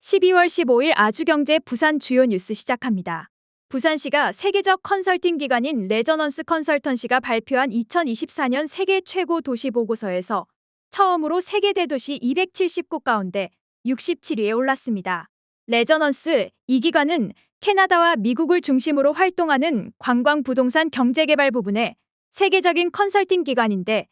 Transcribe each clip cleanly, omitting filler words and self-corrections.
12월 15일 아주경제 부산 주요 뉴스 시작합니다. 부산시가 세계적 컨설팅 기관인 레저넌스 컨설턴시가 발표한 2024년 세계 최고 도시 보고서에서 처음으로 세계 대도시 270곳 가운데 67위에 올랐습니다. 레저넌스, 이 기관은 캐나다와 미국을 중심으로 활동하는 관광 부동산 경제개발 부분의 세계적인 컨설팅 기관인데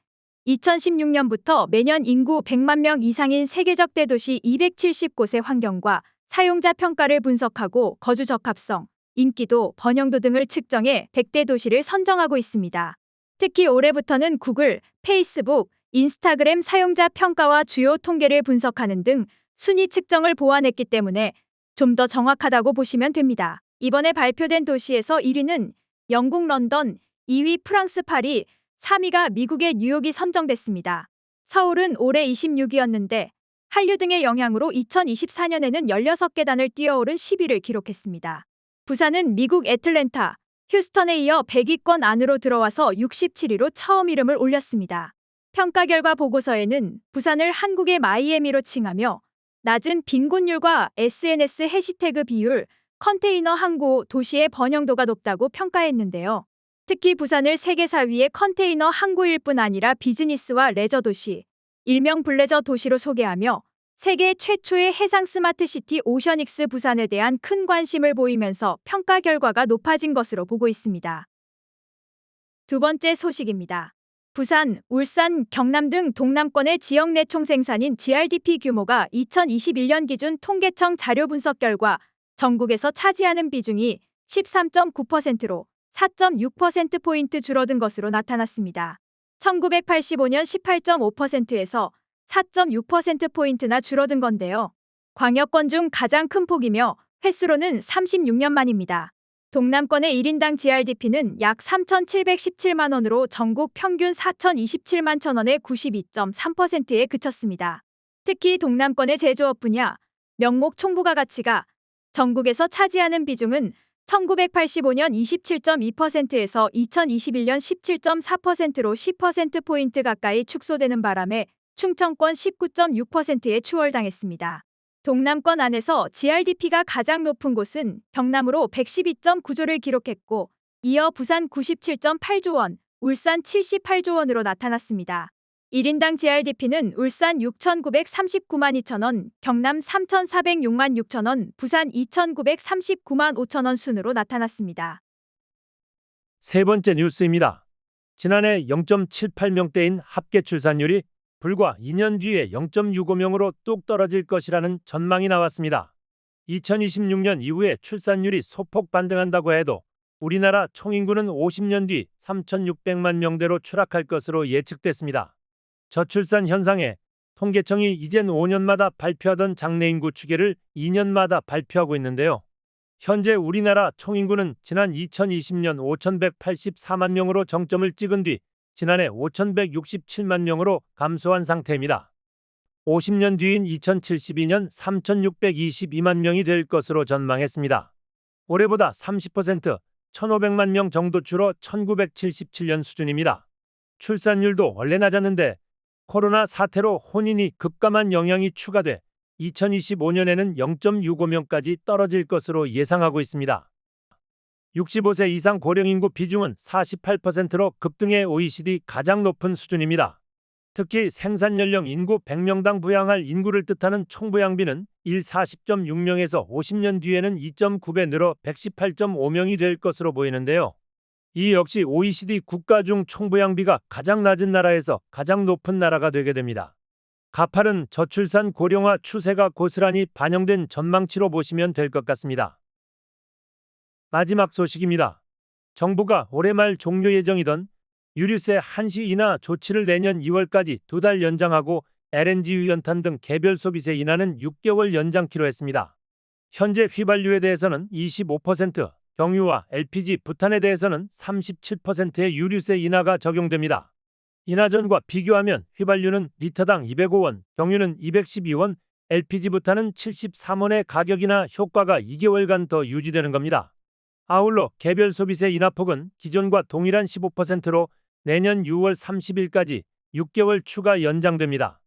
2016년부터 매년 인구 100만 명 이상인 세계적 대도시 270곳의 환경과 사용자 평가를 분석하고 거주 적합성, 인기도, 번영도 등을 측정해 100대 도시를 선정하고 있습니다. 특히 올해부터는 구글, 페이스북, 인스타그램 사용자 평가와 주요 통계를 분석하는 등 순위 측정을 보완했기 때문에 좀 더 정확하다고 보시면 됩니다. 이번에 발표된 도시에서 1위는 영국 런던, 2위 프랑스 파리, 3위가 미국의 뉴욕이 선정됐습니다. 서울은 올해 26위였는데 한류 등의 영향으로 2024년에는 16계단을 뛰어오른 10위를 기록했습니다. 부산은 미국 애틀랜타, 휴스턴에 이어 100위권 안으로 들어와서 67위로 처음 이름을 올렸습니다. 평가 결과 보고서에는 부산을 한국의 마이애미로 칭하며 낮은 빈곤율과 SNS 해시태그 비율, 컨테이너 항구 도시의 번영도가 높다고 평가했는데요. 특히 부산을 세계 4위의 컨테이너 항구일 뿐 아니라 비즈니스와 레저 도시, 일명 블레저 도시로 소개하며 세계 최초의 해상 스마트시티 오션익스 부산에 대한 큰 관심을 보이면서 평가 결과가 높아진 것으로 보고 있습니다. 두 번째 소식입니다. 부산, 울산, 경남 등 동남권의 지역 내 총생산인 GRDP 규모가 2021년 기준 통계청 자료 분석 결과 전국에서 차지하는 비중이 13.9%로 4.6%포인트 줄어든 것으로 나타났습니다. 1985년 18.5%에서 4.6%포인트나 줄어든 건데요. 광역권 중 가장 큰 폭이며 횟수로는 36년 만입니다. 동남권의 1인당 GRDP는 약 3,717만 원으로 전국 평균 4,027만 천원의 92.3%에 그쳤습니다. 특히 동남권의 제조업 분야, 명목 총부가 가치가 전국에서 차지하는 비중은 1985년 27.2%에서 2021년 17.4%로 10%포인트 가까이 축소되는 바람에 충청권 19.6%에 추월당했습니다. 동남권 안에서 GRDP가 가장 높은 곳은 경남으로 112.9조를 기록했고 이어 부산 97.8조 원, 울산 78조 원으로 나타났습니다. 1인당 GRDP는 울산 6,939만 2천 원, 경남 3,406만 6천 원, 부산 2,939만 5천 원 순으로 나타났습니다. 세 번째 뉴스입니다. 지난해 0.78명대인 합계 출산율이 불과 2년 뒤에 0.65명으로 뚝 떨어질 것이라는 전망이 나왔습니다. 2026년 이후에 출산율이 소폭 반등한다고 해도 우리나라 총인구는 50년 뒤 3,600만 명대로 추락할 것으로 예측됐습니다. 저출산 현상에 통계청이 이젠 5년마다 발표하던 장래인구 추계를 2년마다 발표하고 있는데요. 현재 우리나라 총인구는 지난 2020년 5,184만 명으로 정점을 찍은 뒤 지난해 5,167만 명으로 감소한 상태입니다. 50년 뒤인 2072년 3,622만 명이 될 것으로 전망했습니다. 올해보다 30%, 1,500만 명 정도 줄어 1977년 수준입니다. 출산율도 원래 낮았는데 코로나 사태로 혼인이 급감한 영향이 추가돼 2025년에는 0.65명까지 떨어질 것으로 예상하고 있습니다. 65세 이상 고령 인구 비중은 48%로 급등해 OECD 가장 높은 수준입니다. 특히 생산연령 인구 100명당 부양할 인구를 뜻하는 총부양비는 40.6명에서 50년 뒤에는 2.9배 늘어 118.5명이 될 것으로 보이는데요. 이 역시 OECD 국가 중 총부양비가 가장 낮은 나라에서 가장 높은 나라가 되게 됩니다. 가파른 저출산 고령화 추세가 고스란히 반영된 전망치로 보시면 될 것 같습니다. 마지막 소식입니다. 정부가 올해 말 종료 예정이던 유류세 한시 인하 조치를 내년 2월까지 2달 연장하고 LNG 연탄 등 개별 소비세 인하는 6개월 연장키로 했습니다. 현재 휘발유에 대해서는 25%, 경유와 LPG, 부탄에 대해서는 37%의 유류세 인하가 적용됩니다. 인하 전과 비교하면 휘발유는 리터당 205원, 경유는 212원, LPG 부탄은 73원의 가격 인하 효과가 2개월간 더 유지되는 겁니다. 아울러 개별 소비세 인하폭은 기존과 동일한 15%로 내년 6월 30일까지 6개월 추가 연장됩니다.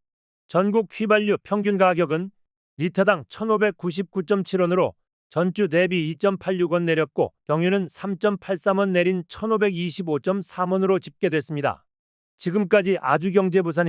전국 휘발유 평균 가격은 리터당 1,599.7원으로 전주 대비 2.86원 내렸고 경유는 3.83원 내린 1,525.3원으로 집계됐습니다. 지금까지 아주경제부산